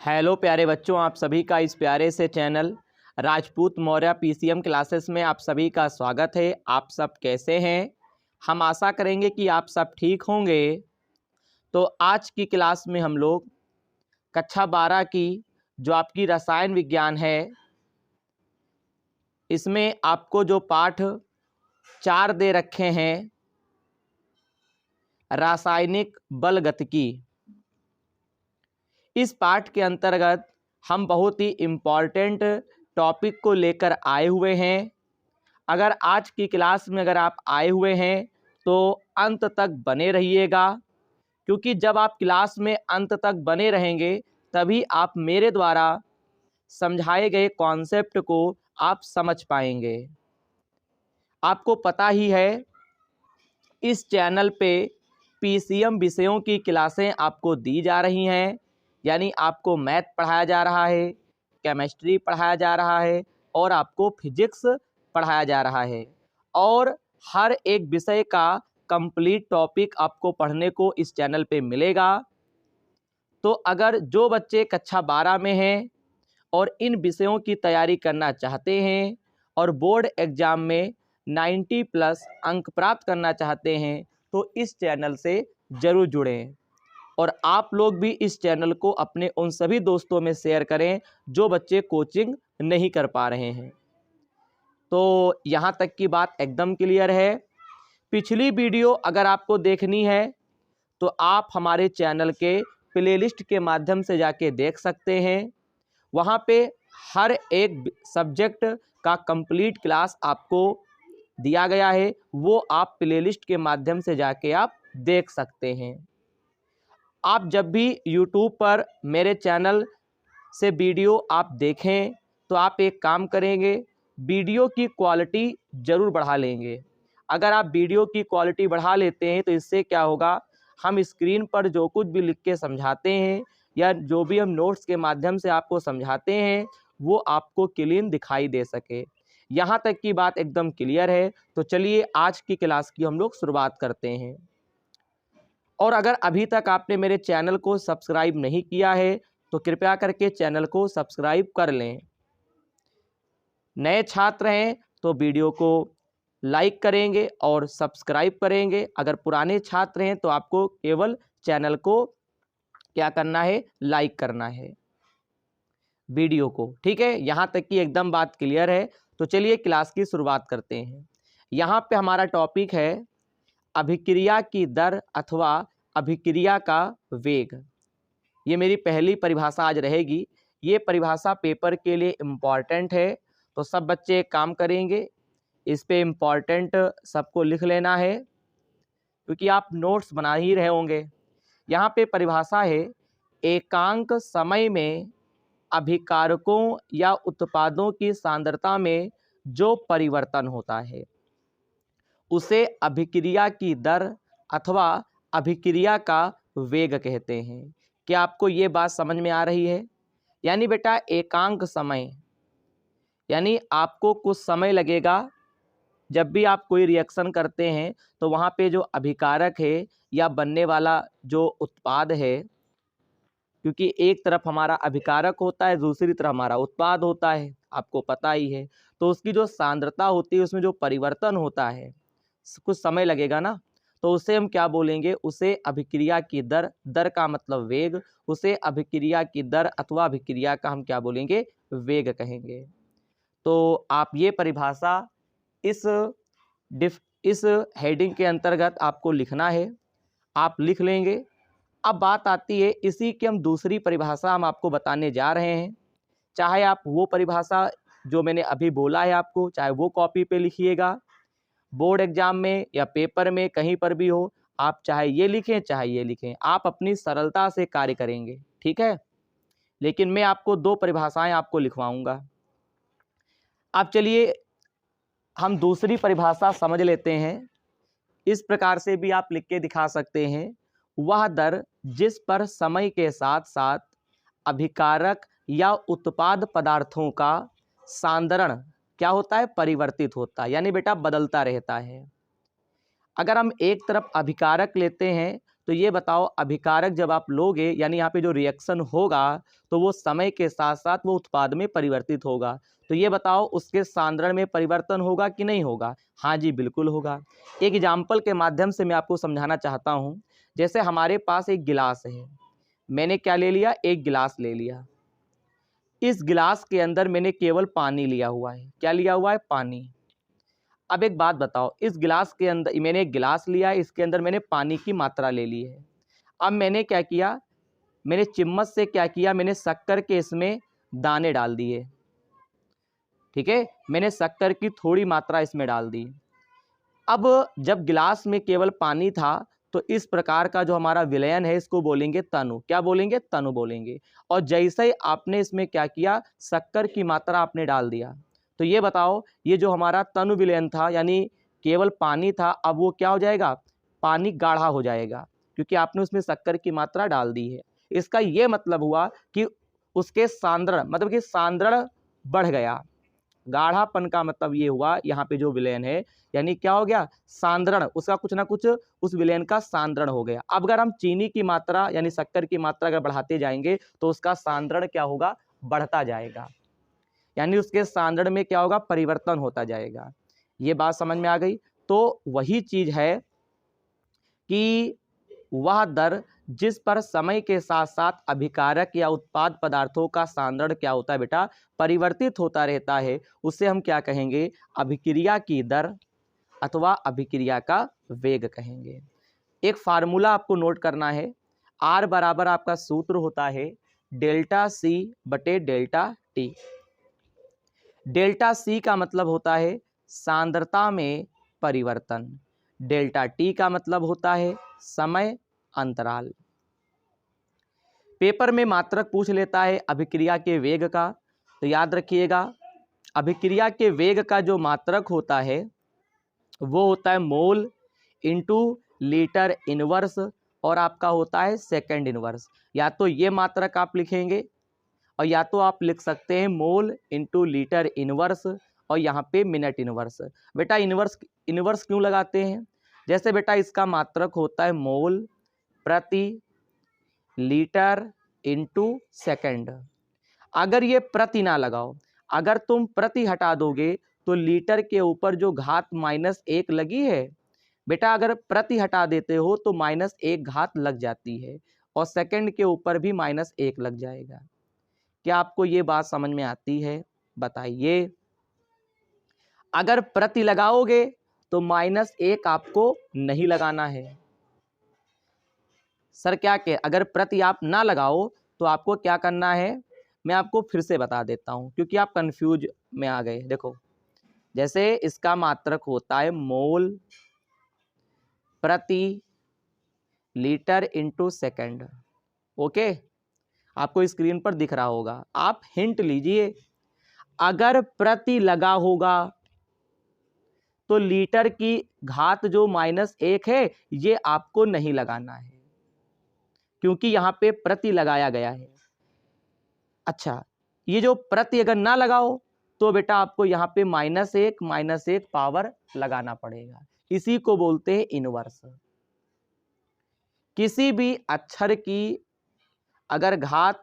Hello प्यारे बच्चों, आप सभी का इस प्यारे से channel Rajput Maurya PCM classes में आप सभी का स्वागत है। आप सब कैसे हैं? हम आशा करेंगे कि आप सब ठीक होंगे। तो आज की क्लास में हम लोग कक्षा 12 की जो आपकी रसायन विज्ञान है, इसमें आपको जो पाठ 4 दे रखे हैं, रासायनिक बल गतिकी, इस पाठ के अंतर्गत हम बहुत ही इम्पॉर्टेंट टॉपिक को लेकर आए हुए हैं। अगर आज की क्लास में अगर आप आए हुए हैं तो अंत तक बने रहिएगा, क्योंकि जब आप क्लास में अंत तक बने रहेंगे तभी आप मेरे द्वारा समझाए गए कॉन्सेप्ट को आप समझ पाएंगे। आपको पता ही है, इस चैनल पे पीसीएम विषयों की क्लासें आपको दी जा रही हैं, यानी आपको मैथ पढ़ाया जा रहा है, केमिस्ट्री पढ़ाया जा रहा है और आपको फिजिक्स पढ़ाया जा रहा है। और हर एक विषय का कंप्लीट टॉपिक आपको पढ़ने को इस चैनल पे मिलेगा। तो अगर जो बच्चे कक्षा 12 में हैं और इन विषयों की तैयारी करना चाहते हैं और बोर्ड एग्ज़ाम में 90+ अंक प्राप्त करना चाहते हैं तो इस चैनल से ज़रूर जुड़ें। और आप लोग भी इस चैनल को अपने उन सभी दोस्तों में शेयर करें जो बच्चे कोचिंग नहीं कर पा रहे हैं। तो यहाँ तक की बात एकदम क्लियर है। पिछली वीडियो अगर आपको देखनी है तो आप हमारे चैनल के प्लेलिस्ट के माध्यम से जाके देख सकते हैं। वहाँ पे हर एक सब्जेक्ट का कंप्लीट क्लास आपको दिया गया है, वो आप प्लेलिस्ट के माध्यम से जाके आप देख सकते हैं। आप जब भी YouTube पर मेरे चैनल से वीडियो आप देखें तो आप एक काम करेंगे, वीडियो की क्वालिटी ज़रूर बढ़ा लेंगे। अगर आप वीडियो की क्वालिटी बढ़ा लेते हैं तो इससे क्या होगा, हम स्क्रीन पर जो कुछ भी लिख के समझाते हैं या जो भी हम नोट्स के माध्यम से आपको समझाते हैं वो आपको क्लीन दिखाई दे सके। यहाँ तक की बात एकदम क्लियर है। तो चलिए आज की क्लास की हम लोग शुरुआत करते हैं। और अगर अभी तक आपने मेरे चैनल को सब्सक्राइब नहीं किया है तो कृपया करके चैनल को सब्सक्राइब कर लें। नए छात्र हैं तो वीडियो को लाइक करेंगे और सब्सक्राइब करेंगे। अगर पुराने छात्र हैं तो आपको केवल चैनल को क्या करना है, लाइक करना है वीडियो को। ठीक है, यहाँ तक की एकदम बात क्लियर है। तो चलिए क्लास की शुरुआत करते हैं। यहाँ पे हमारा टॉपिक है अभिक्रिया की दर अथवा अभिक्रिया का वेग। ये मेरी पहली परिभाषा आज रहेगी। ये परिभाषा पेपर के लिए इम्पॉर्टेंट है, तो सब बच्चे एक काम करेंगे, इस पे इम्पॉर्टेंट सबको लिख लेना है, क्योंकि आप नोट्स बना ही रहे होंगे। यहाँ पे परिभाषा है, एकांक समय में अभिकारकों या उत्पादों की सांद्रता में जो परिवर्तन होता है उसे अभिक्रिया की दर अथवा अभिक्रिया का वेग कहते हैं। क्या आपको ये बात समझ में आ रही है? यानी बेटा एकांक समय, यानी आपको कुछ समय लगेगा। जब भी आप कोई रिएक्शन करते हैं तो वहाँ पे जो अभिकारक है या बनने वाला जो उत्पाद है, क्योंकि एक तरफ हमारा अभिकारक होता है, दूसरी तरफ हमारा उत्पाद होता है, आपको पता ही है। तो उसकी जो सांद्रता होती है, उसमें जो परिवर्तन होता है, कुछ समय लगेगा ना, तो उसे हम क्या बोलेंगे, उसे अभिक्रिया की दर, दर का मतलब वेग, उसे अभिक्रिया की दर अथवा अभिक्रिया का हम क्या बोलेंगे, वेग कहेंगे। तो आप ये परिभाषा इस हेडिंग के अंतर्गत आपको लिखना है, आप लिख लेंगे। अब बात आती है, इसी की हम दूसरी परिभाषा हम आपको बताने जा रहे हैं। चाहे आप वो परिभाषा जो मैंने अभी बोला है आपको, चाहे वो कॉपी पे लिखिएगा, बोर्ड एग्जाम में या पेपर में कहीं पर भी हो, आप चाहे ये लिखें चाहे ये लिखें, आप अपनी सरलता से कार्य करेंगे। ठीक है, लेकिन मैं आपको 2 परिभाषाएं आपको लिखवाऊंगा। अब चलिए हम दूसरी परिभाषा समझ लेते हैं। इस प्रकार से भी आप लिख के दिखा सकते हैं, वह दर जिस पर समय के साथ साथ अभिकारक या उत्पाद पदार्थों का सांद्रण क्या होता है, परिवर्तित होता है, यानी बेटा बदलता रहता है। अगर हम एक तरफ अभिकारक लेते हैं तो ये बताओ अभिकारक जब आप लोगे यानी यहाँ पे जो रिएक्शन होगा तो वो समय के साथ साथ वो उत्पाद में परिवर्तित होगा। तो ये बताओ उसके सांद्रण में परिवर्तन होगा कि नहीं होगा? हाँ जी बिल्कुल होगा। एक एग्जाम्पल के माध्यम से मैं आपको समझाना चाहता हूँ। जैसे हमारे पास एक गिलास है, मैंने क्या ले लिया? एक गिलास ले लिया। इस गिलास के अंदर मैंने केवल पानी लिया हुआ है। क्या लिया हुआ है? पानी। अब एक बात बताओ, इस गिलास के अंदर मैंने एक गिलास लिया है, इसके अंदर मैंने पानी की मात्रा ले ली है। अब मैंने क्या किया? मैंने चम्मच से क्या किया? मैंने शक्कर के इसमें दाने डाल दिए। ठीक है, मैंने शक्कर की थोड़ी मात्रा इसमें डाल दी। अब जब गिलास में केवल पानी था तो इस प्रकार का जो हमारा विलयन है इसको बोलेंगे तनु। क्या बोलेंगे? तनु बोलेंगे। और जैसे ही आपने इसमें क्या किया? शक्कर की मात्रा आपने डाल दिया। तो ये बताओ ये जो हमारा तनु विलयन था यानी केवल पानी था, अब वो क्या हो जाएगा? पानी गाढ़ा हो जाएगा क्योंकि आपने उसमें शक्कर की मात्रा डाल दी है। इसका ये मतलब हुआ कि उसके सांद्रण मतलब कि सांद्रण बढ़ गया। गाढ़ापन का मतलब ये हुआ यहाँ पे जो विलयन है यानी क्या हो गया? सांद्रण, उसका कुछ ना कुछ उस विलयन का सांद्रण हो गया। अब अगर हम चीनी की मात्रा यानी शक्कर की मात्रा अगर बढ़ाते जाएंगे तो उसका सांद्रण क्या होगा? बढ़ता जाएगा, यानी उसके सांद्रण में क्या होगा? परिवर्तन होता जाएगा। ये बात समझ में आ गई? तो वही चीज है कि वह दर जिस पर समय के साथ साथ अभिकारक या उत्पाद पदार्थों का सांद्रण क्या होता है बेटा? परिवर्तित होता रहता है, उसे हम क्या कहेंगे? अभिक्रिया की दर अथवा अभिक्रिया का वेग कहेंगे। एक फार्मूला आपको नोट करना है। आर बराबर आपका सूत्र होता है डेल्टा सी बटे डेल्टा टी। डेल्टा सी का मतलब होता है सांद्रता में परिवर्तन, डेल्टा टी का मतलब होता है समय अंतराल। पेपर में मात्रक पूछ लेता है अभिक्रिया के वेग का, तो याद रखिएगा अभिक्रिया के वेग का जो मात्रक होता है वो होता है मोल इंटू लीटर इनवर्स और आपका होता है सेकंड इनवर्स। या तो ये मात्रक आप लिखेंगे और या तो आप लिख सकते हैं मोल इंटू लीटर इनवर्स और यहाँ पे मिनट इनवर्स। बेटा इनवर्स इनवर्स क्यों लगाते हैं? जैसे बेटा इसका मात्रक होता है मोल प्रति लीटर इंटू सेकेंड। अगर ये प्रति ना लगाओ, अगर तुम प्रति हटा दोगे तो लीटर के ऊपर जो घात -1 लगी है बेटा, अगर प्रति हटा देते हो तो -1 घात लग जाती है और सेकंड के ऊपर भी -1 लग जाएगा। क्या आपको ये बात समझ में आती है? बताइए। अगर प्रति लगाओगे तो -1 आपको नहीं लगाना है। सर क्या के अगर प्रति आप ना लगाओ तो आपको क्या करना है? मैं आपको फिर से बता देता हूं क्योंकि आप कंफ्यूज में आ गए। देखो जैसे इसका मात्रक होता है मोल प्रति लीटर इंटू सेकेंड। ओके, आपको स्क्रीन पर दिख रहा होगा। आप हिंट लीजिए, अगर प्रति लगा होगा तो लीटर की घात जो -1 है ये आपको नहीं लगाना है क्योंकि यहाँ पे प्रति लगाया गया है। अच्छा, ये जो प्रति अगर ना लगाओ तो बेटा आपको यहाँ पे -1 पावर लगाना पड़ेगा। इसी को बोलते हैं इनवर्स। किसी भी अक्षर की अगर घात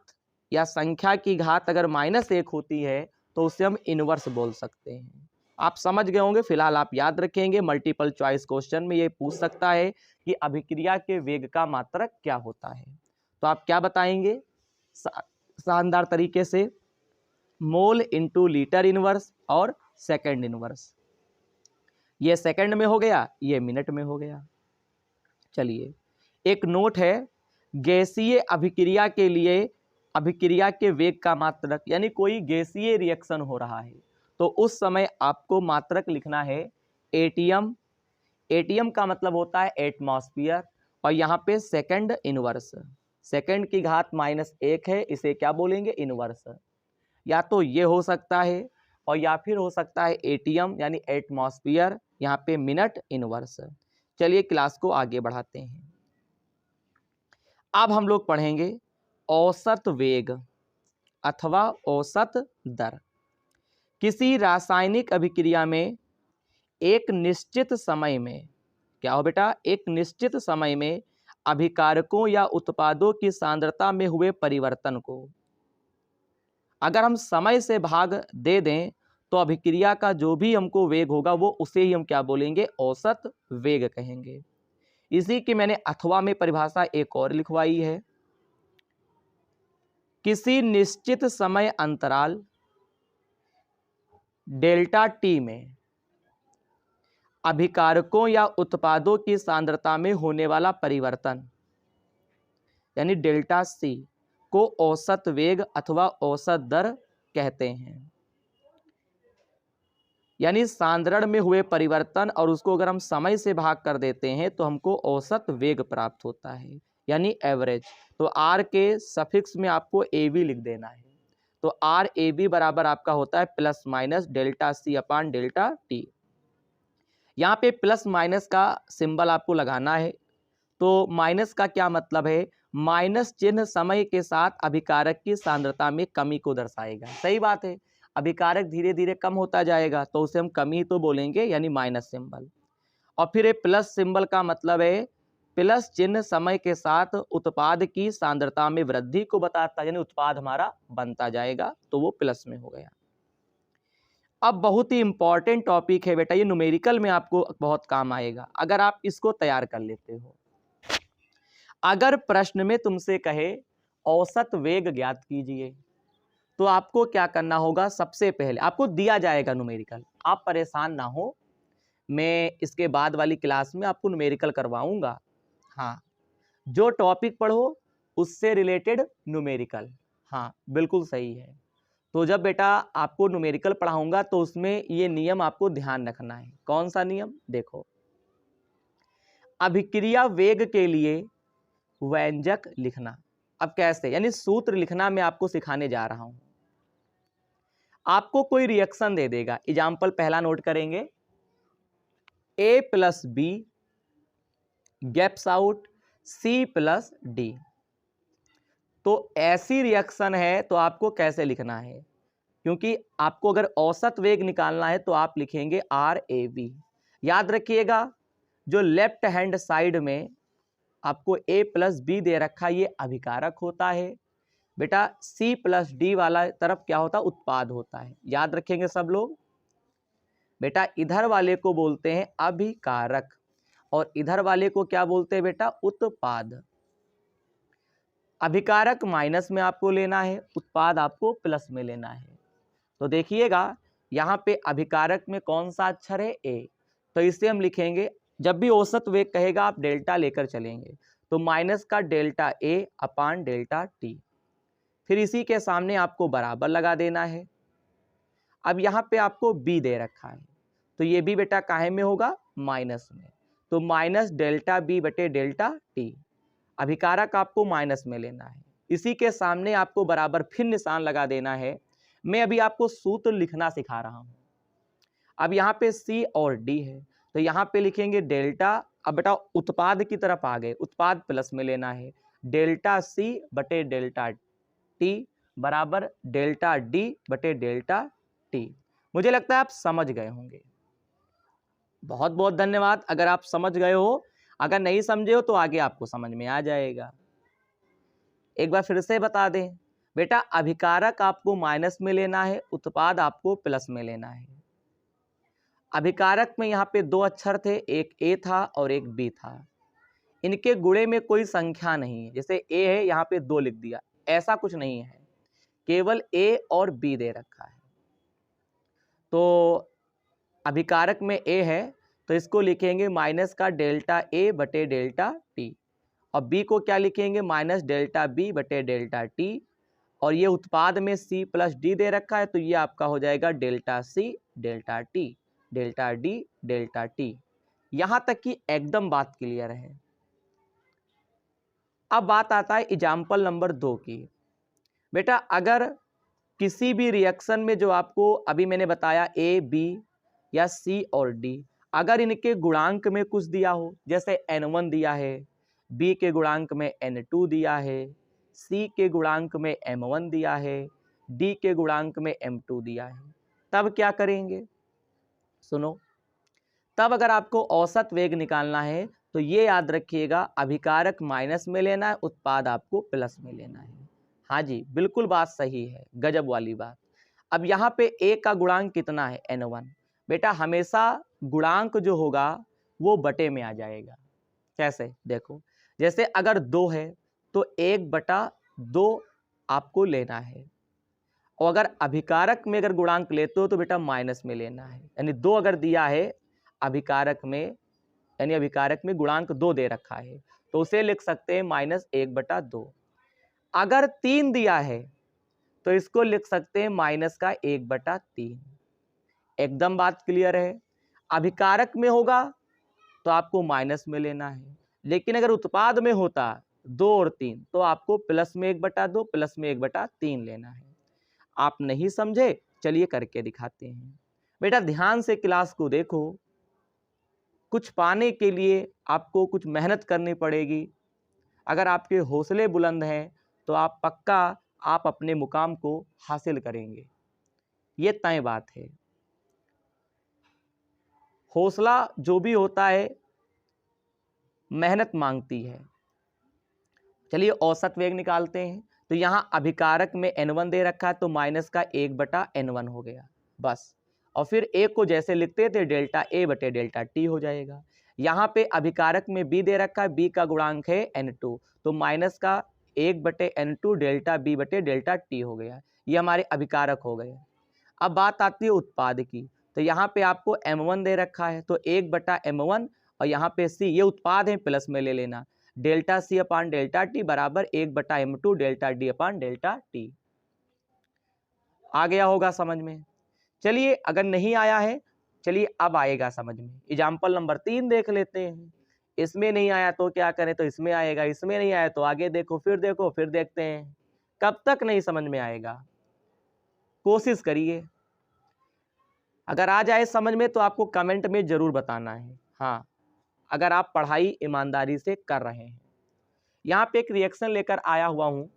या संख्या की घात अगर -1 होती है तो उसे हम इनवर्स बोल सकते हैं। आप समझ गए होंगे। फिलहाल आप याद रखेंगे, मल्टीपल चॉइस क्वेश्चन में ये पूछ सकता है कि अभिक्रिया के वेग का मात्रक क्या होता है। तो आप क्या बताएंगे शानदार तरीके से? मोल इंटू लीटर इनवर्स और सेकंड इनवर्स। ये सेकंड में हो गया, ये मिनट में हो गया। चलिए एक नोट है, गैसीय अभिक्रिया के लिए अभिक्रिया के वेग का मात्रक यानी कोई गैसीय रिएक्शन हो रहा है तो उस समय आपको मात्रक लिखना है एटीएम। एटीएम का मतलब होता है एटमॉस्फेयर और यहाँ पे सेकंड इनवर्स। सेकंड की घात -1 है, इसे क्या बोलेंगे? इनवर्स। या तो ये हो सकता है और या फिर हो सकता है एटीएम यानी एटमॉस्फेयर, यहाँ पे मिनट इनवर्स। चलिए क्लास को आगे बढ़ाते हैं। अब हम लोग पढ़ेंगे औसत वेग अथवा औसत दर। किसी रासायनिक अभिक्रिया में एक निश्चित समय में क्या हो बेटा? एक निश्चित समय में अभिकारकों या उत्पादों की सांद्रता में हुए परिवर्तन को अगर हम समय से भाग दे दें तो अभिक्रिया का जो भी हमको वेग होगा वो उसे ही हम क्या बोलेंगे, औसत वेग कहेंगे। इसी की मैंने अथवा में परिभाषा एक और लिखवाई है। किसी निश्चित समय अंतराल डेल्टा टी में अभिकारकों या उत्पादों की सांद्रता में होने वाला परिवर्तन यानी डेल्टा सी को औसत वेग अथवा औसत दर कहते हैं। यानी सांद्रण में हुए परिवर्तन और उसको अगर हम समय से भाग कर देते हैं तो हमको औसत वेग प्राप्त होता है, यानी एवरेज। तो आर के सफिक्स में आपको ए बी लिख देना है। तो आर ए बी बराबर आपका होता है plus minus delta C upon delta T. यहाँ पे प्लस माइनस का सिंबल आपको लगाना है। तो माइनस का क्या मतलब है, माइनस चिन्ह समय के साथ अभिकारक की सांद्रता में कमी को दर्शाएगा। सही बात है, अभिकारक धीरे धीरे कम होता जाएगा तो उसे हम कमी तो बोलेंगे, यानी माइनस सिंबल। और फिर ये प्लस सिंबल का मतलब है प्लस चिन्ह समय के साथ उत्पाद की सांद्रता में वृद्धि को बताता है, यानी उत्पाद हमारा बनता जाएगा, तो वो प्लस में हो गया। अब बहुत ही इंपॉर्टेंट टॉपिक है बेटा, ये न्यूमेरिकल में आपको बहुत काम आएगा अगर आप इसको तैयार कर लेते हो। अगर प्रश्न में तुमसे कहे औसत वेग ज्ञात कीजिए तो आपको क्या करना होगा, सबसे पहले आपको दिया जाएगा न्यूमेरिकल, आप परेशान ना हो, मैं इसके बाद वाली क्लास में आपको न्यूमेरिकल करवाऊंगा। हाँ, जो टॉपिक पढ़ो उससे रिलेटेड न्यूमेरिकल। हाँ बिल्कुल सही है। तो जब बेटा आपको न्यूमेरिकल पढ़ाऊंगा तो उसमें ये नियम आपको ध्यान रखना है। कौन सा नियम, देखो, अभिक्रिया वेग के लिए व्यंजक लिखना। अब कैसे, यानी सूत्र लिखना मैं आपको सिखाने जा रहा हूं। आपको कोई रिएक्शन दे देगा, एग्जाम्पल पहला नोट करेंगे, A plus B gaps out C plus D. तो ऐसी रिएक्शन है तो आपको कैसे लिखना है, क्योंकि आपको अगर औसत वेग निकालना है तो आप लिखेंगे आर ए बी। याद रखिएगा, जो लेफ्ट हैंड साइड में आपको ए प्लस बी दे रखा ये अभिकारक होता है बेटा, सी प्लस डी वाला तरफ क्या होता है, उत्पाद होता है। याद रखेंगे सब लोग बेटा, इधर वाले को बोलते हैं अभिकारक और इधर वाले को क्या बोलते हैं बेटा, उत्पाद। अभिकारक माइनस में आपको लेना है, उत्पाद आपको प्लस में लेना है। तो देखिएगा यहाँ पे अभिकारक में कौन सा अक्षर है, ए, तो इसे हम लिखेंगे, जब भी औसत वेग कहेगा आप डेल्टा लेकर चलेंगे, तो माइनस का delta A upon delta T, फिर इसी के सामने आपको बराबर लगा देना है। अब यहाँ पे आपको बी दे रखा है तो ये भी बेटा काहे में होगा, माइनस में, तो माइनस डेल्टा बी बटे डेल्टा टी। अभिकारक आपको माइनस में लेना है, इसी के सामने आपको बराबर फिर निशान लगा देना है। मैं अभी आपको सूत्र लिखना सिखा रहा हूं। अब यहाँ पे सी और डी है तो यहाँ पे लिखेंगे डेल्टा, अब बेटा उत्पाद की तरफ आ गए, उत्पाद प्लस में लेना है, डेल्टा सी बटे डेल्टा टी बराबर डेल्टा डी बटे डेल्टा टी। मुझे लगता है आप समझ गए होंगे। बहुत बहुत धन्यवाद अगर आप समझ गए हो, अगर नहीं समझे हो तो आगे आपको समझ में आ जाएगा। एक बार फिर से बता दें बेटा, अभिकारक आपको माइनस में लेना है, उत्पाद आपको प्लस में लेना है। अभिकारक में यहाँ पे दो अक्षर थे, एक ए था और एक बी था, इनके गुणे में कोई संख्या नहीं है, जैसे ए है यहाँ पे दो लिख दिया, ऐसा कुछ नहीं है, केवल ए और बी दे रखा है। तो अभिकारक में ए है तो इसको लिखेंगे माइनस का डेल्टा ए बटे डेल्टा टी, और बी को क्या लिखेंगे, माइनस डेल्टा बी बटे डेल्टा टी, और ये उत्पाद में सी प्लस डी दे रखा है तो ये आपका हो जाएगा delta c delta t, delta d delta t. यहां तक कि एकदम बात क्लियर है। अब बात आता है एग्जाम्पल नंबर 2 की। बेटा अगर किसी भी रिएक्शन में जो आपको अभी मैंने बताया ए बी या सी और डी, अगर इनके गुणांक में कुछ दिया हो, जैसे n1 दिया है, बी के गुणांक में n2 दिया है, सी के गुणांक में m1 दिया है, डी के गुणांक में m2 दिया है, तब क्या करेंगे, सुनो, तब अगर आपको औसत वेग निकालना है तो ये याद रखिएगा, अभिकारक माइनस में लेना है, उत्पाद आपको प्लस में लेना है। हाँ जी, बिल्कुल बात सही है, गजब वाली बात। अब यहाँ पे a का गुणांक कितना है, n1। बेटा हमेशा गुणांक जो होगा वो बटे में आ जाएगा। कैसे, देखो, जैसे अगर 2 है तो 1/2 आपको लेना है, और अगर अभिकारक में अगर गुणांक लेते हो तो बेटा माइनस में लेना है। यानी 2 अगर दिया है अभिकारक में, यानी अभिकारक में गुणांक 2 दे रखा है, तो उसे लिख सकते हैं -1/2। अगर 3 दिया है तो इसको लिख सकते हैं -1/3। एकदम बात क्लियर है। अभिकारक में होगा तो आपको माइनस में लेना है, लेकिन अगर उत्पाद में होता 2 और 3 तो आपको प्लस में 1/2 प्लस में 1/3 लेना है। आप नहीं समझे, चलिए करके दिखाते हैं। बेटा ध्यान से क्लास को देखो, कुछ पाने के लिए आपको कुछ मेहनत करनी पड़ेगी। अगर आपके हौसले बुलंद हैं तो आप पक्का आप अपने मुकाम को हासिल करेंगे, ये तय बात है। हौसला जो भी होता है मेहनत मांगती है। चलिए औसत वेग निकालते हैं। तो यहाँ अभिकारक में n1 दे रखा है तो माइनस का 1/n1 हो गया बस, और फिर a को जैसे लिखते थे डेल्टा a बटे डेल्टा t हो जाएगा। यहाँ पे अभिकारक में b दे रखा है, b का गुणांक है n2, तो माइनस का 1/n2 डेल्टा b बटे डेल्टा t हो गया। ये हमारे अभिकारक हो गए। अब बात आती है उत्पाद की, तो यहाँ पे आपको m1 दे रखा है तो 1/m1, और यहाँ पे c ये उत्पाद है, प्लस में ले लेना, delta c upon delta T बराबर 1/m2 delta d upon delta T. आ गया होगा समझ में। चलिए अगर नहीं आया है, चलिए अब आएगा समझ में। एग्जाम्पल नंबर 3 देख लेते हैं। इसमें नहीं आया तो क्या करें, तो इसमें आएगा, इसमें नहीं आया तो आगे देखो, फिर देखते हैं। कब तक नहीं समझ में आएगा, कोशिश करिए। अगर आ जाए समझ में तो आपको कमेंट में जरूर बताना है। हाँ, अगर आप पढ़ाई ईमानदारी से कर रहे हैं। यहाँ पे एक रिएक्शन लेकर आया हुआ हूँ,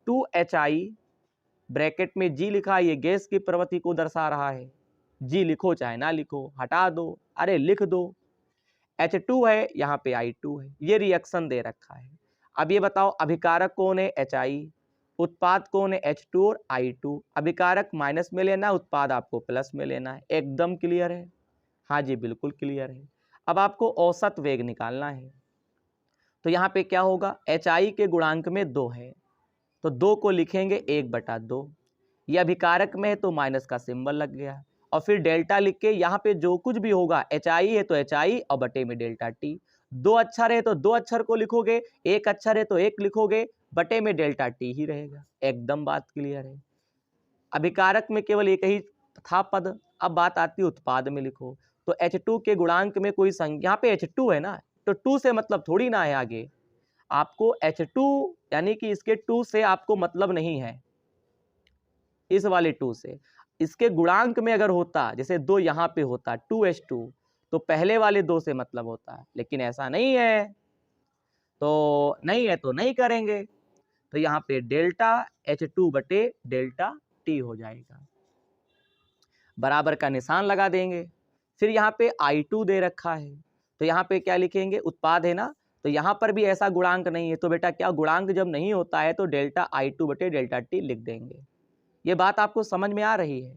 2HI ब्रैकेट में G लिखा, ये गैस की प्रवृत्ति को दर्शा रहा है। G लिखो चाहे ना लिखो, हटा दो, अरे लिख दो। H2 है, यहाँ पे I2 है, ये रिएक्शन दे रखा है। अब ये बताओ अभिकारक कौन है, HI, उत्पाद कौन है, H2 और I2। अभिकारक माइनस में लेना है, उत्पाद आपको प्लस में लेना है। एकदम क्लियर है। हाँ जी बिल्कुल क्लियर है। अब आपको औसत वेग निकालना है, तो यहाँ पे क्या होगा, HI के गुणांक में 2 है तो 2 को लिखेंगे 1/2। ये अभिकारक में है तो माइनस का सिंबल लग गया, और फिर डेल्टा लिख के यहाँ पे जो कुछ भी होगा, HI है तो HI और बटे में डेल्टा टी। 2 अक्षर है तो 2 अक्षर को लिखोगे, 1 अक्षर है तो 1 लिखोगे, बटे में डेल्टा टी ही रहेगा। एकदम बात क्लियर है। अभिकारक में केवल एक ही था पद। अब बात आती है उत्पाद में, लिखो तो H2 के गुणांक में कोई संख्या, यहाँ पे H2 है ना, तो 2 से मतलब थोड़ी ना है आगे। आपको H2 यानी कि इसके 2 से आपको मतलब नहीं है, इस वाले 2 से। इसके गुणांक में अगर होता, जैसे 2 यहाँ पे होता 2H2, तो पहले वाले 2 से मतलब होता, लेकिन ऐसा नहीं है, तो नहीं है तो नहीं करेंगे। तो यहाँ पे डेल्टा H2 बटे डेल्टा टी हो जाएगा, बराबर का निशान लगा देंगे। फिर यहाँ पे I2 दे रखा है तो यहाँ पे क्या लिखेंगे, उत्पाद है ना, तो यहाँ पर भी ऐसा गुणांक नहीं है, तो बेटा क्या, गुणांक जब नहीं होता है तो डेल्टा I2 बटे डेल्टा टी लिख देंगे। ये बात आपको समझ में आ रही है,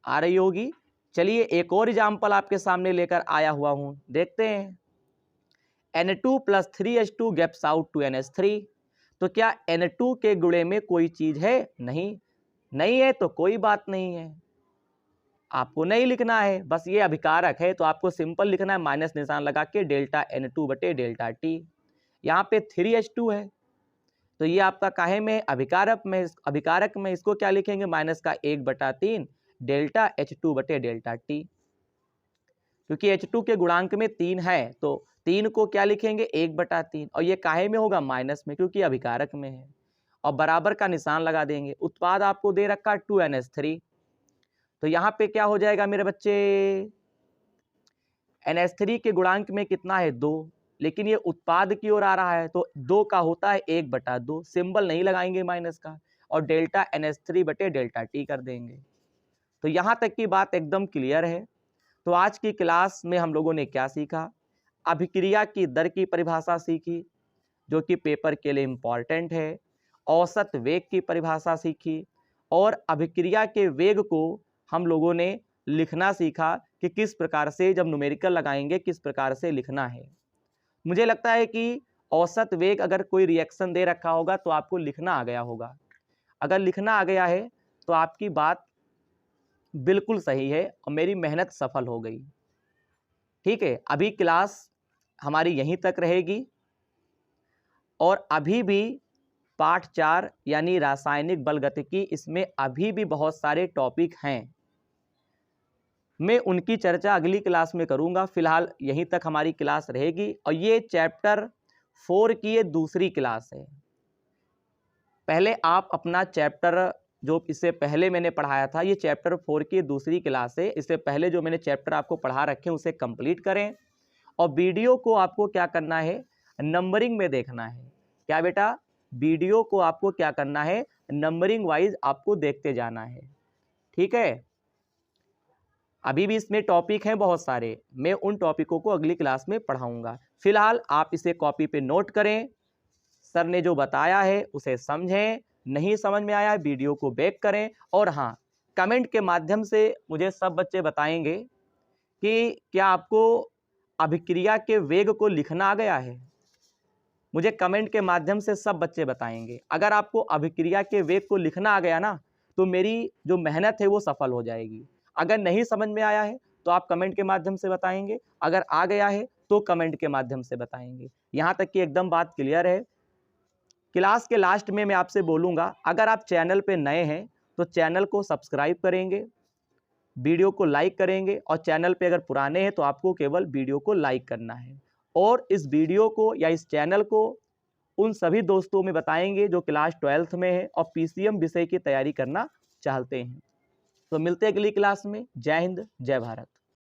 आ रही होगी। चलिए एक और एग्जाम्पल आपके सामने लेकर आया हुआ हूँ, देखते हैं। N2 + 3H2 gaps out to NH3। तो क्या N2 के गुणे में कोई चीज है, नहीं है तो कोई बात नहीं है, आपको नहीं लिखना है, बस ये अभिकारक है तो आपको सिंपल लिखना है, माइनस निशान लगा के डेल्टा N2 बटे डेल्टा टी। यहाँ पे 3H2 है तो ये आपका काहे में, अभिकारक में इसको क्या लिखेंगे, माइनस का 1/3 डेल्टा H2 बटे डेल्टा टी। क्योंकि H2 के गुणांक में 3 है तो 3 को क्या लिखेंगे, 1/3, और ये काहे में होगा, माइनस में, क्योंकि अभिकारक में है, और बराबर का निशान लगा देंगे। उत्पाद आपको दे रखा 2NH3, तो यहाँ पे क्या हो जाएगा मेरे बच्चे, NH3 के गुणांक में कितना है, 2, लेकिन ये उत्पाद की ओर आ रहा है तो 2 का होता है 1/2, सिंबल नहीं लगाएंगे माइनस का, और डेल्टा NH3 बटे डेल्टा टी कर देंगे। तो यहाँ तक की बात एकदम क्लियर है। तो आज की क्लास में हम लोगों ने क्या सीखा, अभिक्रिया की दर की परिभाषा सीखी जो कि पेपर के लिए इम्पॉर्टेंट है, औसत वेग की परिभाषा सीखी और अभिक्रिया के वेग को हम लोगों ने लिखना सीखा कि किस प्रकार से जब न्यूमेरिकल लगाएंगे किस प्रकार से लिखना है। मुझे लगता है कि औसत वेग अगर कोई रिएक्शन दे रखा होगा तो आपको लिखना आ गया होगा। अगर लिखना आ गया है तो आपकी बात बिल्कुल सही है और मेरी मेहनत सफल हो गई। ठीक है, अभी क्लास हमारी यहीं तक रहेगी और अभी भी पाठ 4 यानी रासायनिक बलगतिकी, इसमें अभी भी बहुत सारे टॉपिक हैं। मैं उनकी चर्चा अगली क्लास में करूंगा। फिलहाल यहीं तक हमारी क्लास रहेगी और ये चैप्टर 4 की ये दूसरी क्लास है। पहले आप अपना चैप्टर जो इससे पहले मैंने पढ़ाया था, ये चैप्टर 4 की दूसरी क्लास है। इससे पहले जो मैंने चैप्टर आपको पढ़ा रखे हैं उसे कंप्लीट करें और वीडियो को आपको क्या करना है, नंबरिंग में देखना है। क्या बेटा, वीडियो को आपको क्या करना है, नंबरिंग वाइज आपको देखते जाना है। ठीक है, अभी भी इसमें टॉपिक हैं बहुत सारे, मैं उन टॉपिकों को अगली क्लास में पढ़ाऊंगा। फिलहाल आप इसे कॉपी पे नोट करें, सर ने जो बताया है उसे समझें, नहीं समझ में आया वीडियो को बैक करें और हाँ, कमेंट के माध्यम से मुझे सब बच्चे बताएंगे कि क्या आपको अभिक्रिया के वेग को लिखना आ गया है। मुझे कमेंट के माध्यम से सब बच्चे बताएंगे। अगर आपको अभिक्रिया के वेग को लिखना आ गया ना तो मेरी जो मेहनत है वो सफल हो जाएगी। अगर नहीं समझ में आया है तो आप कमेंट के माध्यम से बताएंगे, अगर आ गया है तो कमेंट के माध्यम से बताएंगे। यहाँ तक कि एकदम बात क्लियर है। क्लास के लास्ट में मैं आपसे बोलूँगा, अगर आप चैनल पे नए हैं तो चैनल को सब्सक्राइब करेंगे, वीडियो को लाइक करेंगे और चैनल पे अगर पुराने हैं तो आपको केवल वीडियो को लाइक करना है और इस वीडियो को या इस चैनल को उन सभी दोस्तों में बताएंगे जो क्लास 12th में है और पीसीएम विषय की तैयारी करना चाहते हैं। तो मिलते हैं अगली क्लास में। जय हिंद, जय भारत।